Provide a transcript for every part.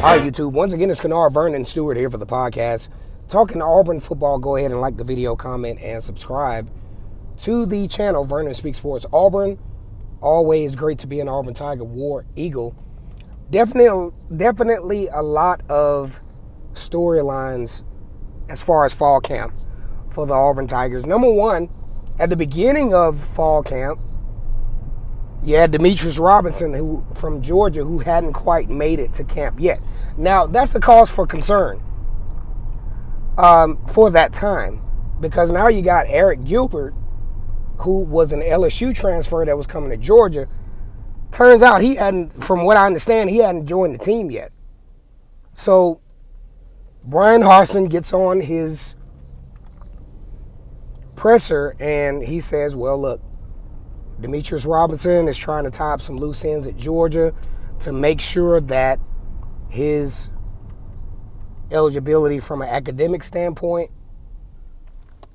All right, YouTube. Once again, it's Kennard Vernon Stewart here for the podcast. Talking Auburn football, go ahead and like the video, comment, and subscribe to the channel, Vernon Speaks Sports Auburn. Always great to be an Auburn Tiger, War Eagle. Definitely a lot of storylines as far as fall camp for the Auburn Tigers. Number one, at the beginning of fall camp, you had Demetris Robertson from Georgia who hadn't quite made it to camp yet. Now, that's a cause for concern for that time, because now you got Eric Gilbert, who was an LSU transfer that was coming to Georgia. Turns out he hadn't, from what I understand, he hadn't joined the team yet. So Brian Harsin gets on his presser and he says, well, look, Demetris Robertson is trying to tie up some loose ends at Georgia to make sure that his eligibility from an academic standpoint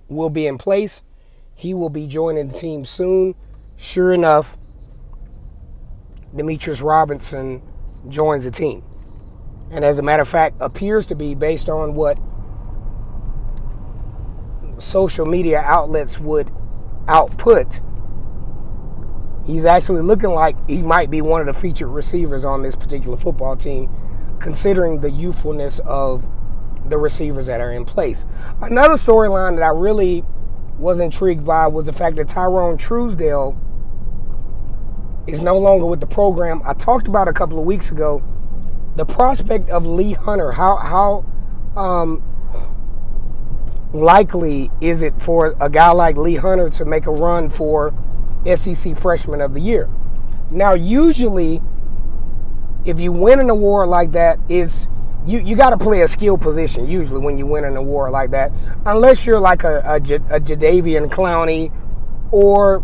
will be in place. He will be joining the team soon. Sure enough, Demetris Robertson joins the team. And as a matter of fact, appears to be, based on what social media outlets would output, he's actually looking like he might be one of the featured receivers on this particular football team, considering the youthfulness of the receivers that are in place. Another storyline that I really was intrigued by was the fact that Tyrone Truesdale is no longer with the program. I talked about a couple of weeks ago the prospect of Lee Hunter. How likely is it for a guy like Lee Hunter to make a run for SEC Freshman of the Year? Now, usually, if you win an award like that, you got to play a skill position, usually, when you win an award like that. Unless you're like a Jadeveon Clowney, or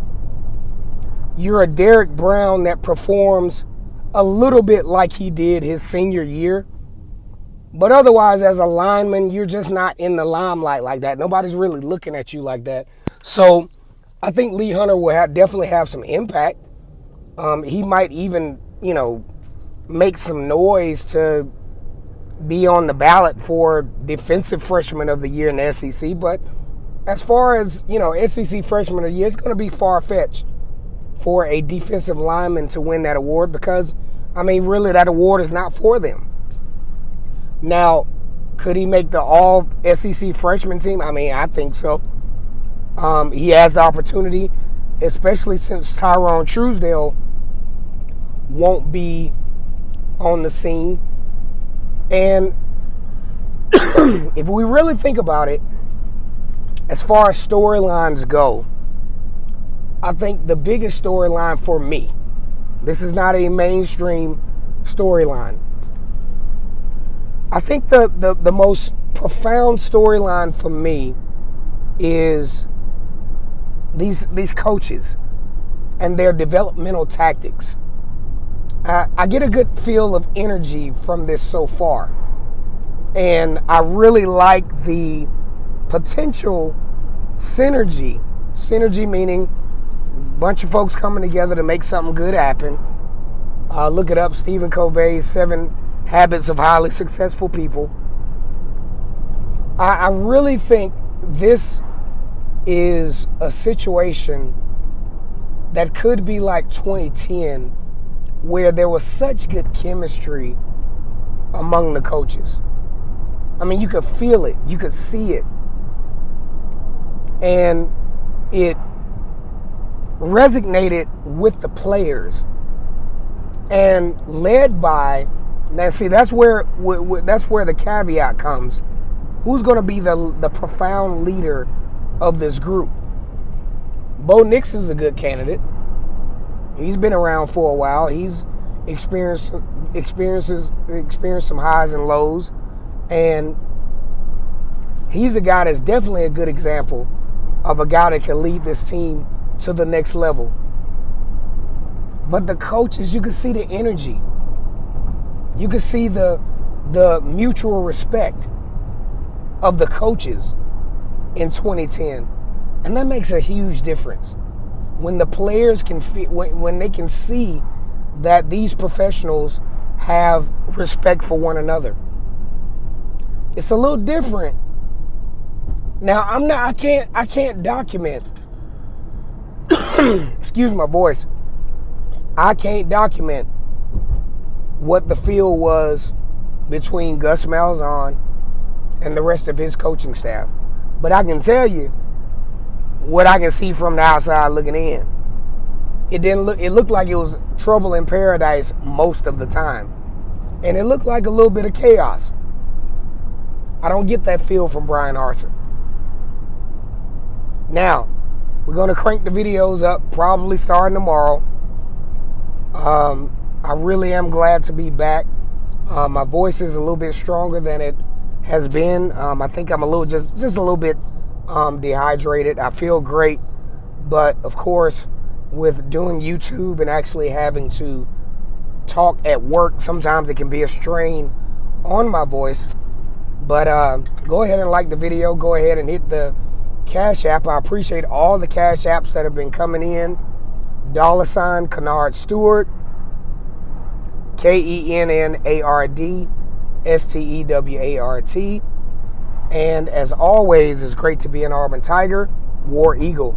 you're a Derek Brown that performs a little bit like he did his senior year. But otherwise, as a lineman, you're just not in the limelight like that. Nobody's really looking at you like that. So I think Lee Hunter will definitely have some impact. He might even, make some noise to be on the ballot for Defensive Freshman of the Year in the SEC. But as far as, SEC Freshman of the Year, it's going to be far-fetched for a defensive lineman to win that award, because, really that award is not for them. Now, could he make the all-SEC freshman team? I think so. He has the opportunity, especially since Tyrone Truesdale won't be on the scene. And if we really think about it, as far as storylines go, I think the biggest storyline for me, this is not a mainstream storyline, I think the most profound storyline for me is these coaches and their developmental tactics. I get a good feel of energy from this so far. And I really like the potential synergy. Synergy meaning a bunch of folks coming together to make something good happen. Look it up, Stephen Covey's 7 Habits of Highly Successful People. I really think this is a situation that could be like 2010, where there was such good chemistry among the coaches. You could feel it, you could see it, and it resonated with the players, and led by. Now, see, that's where the caveat comes. Who's going to be the profound leader of this group? Bo Nixon's a good candidate. He's been around for a while. He's experienced some highs and lows, and he's a guy that's definitely a good example of a guy that can lead this team to the next level. But the coaches, you can see the energy. You can see the mutual respect of the coaches in 2010. And that makes a huge difference. When the players can feel, when they can see that these professionals have respect for one another. It's a little different. Now I can't document excuse my voice. I can't document what the feel was between Gus Malzahn and the rest of his coaching staff. But I can tell you what I can see from the outside looking in. It looked like it was trouble in paradise most of the time. And it looked like a little bit of chaos. I don't get that feel from Brian Harsin. Now, we're going to crank the videos up, probably starting tomorrow. I really am glad to be back. My voice is a little bit stronger than it has been. I think I'm a little just a little bit dehydrated. I feel great, but of course, with doing YouTube and actually having to talk at work, sometimes it can be a strain on my voice. But go ahead and like the video. Go ahead and hit the Cash App. I appreciate all the Cash Apps that have been coming in. $ Kennard Stewart, KENNARD STEWART. And as always, it's great to be an Auburn Tiger, War Eagle.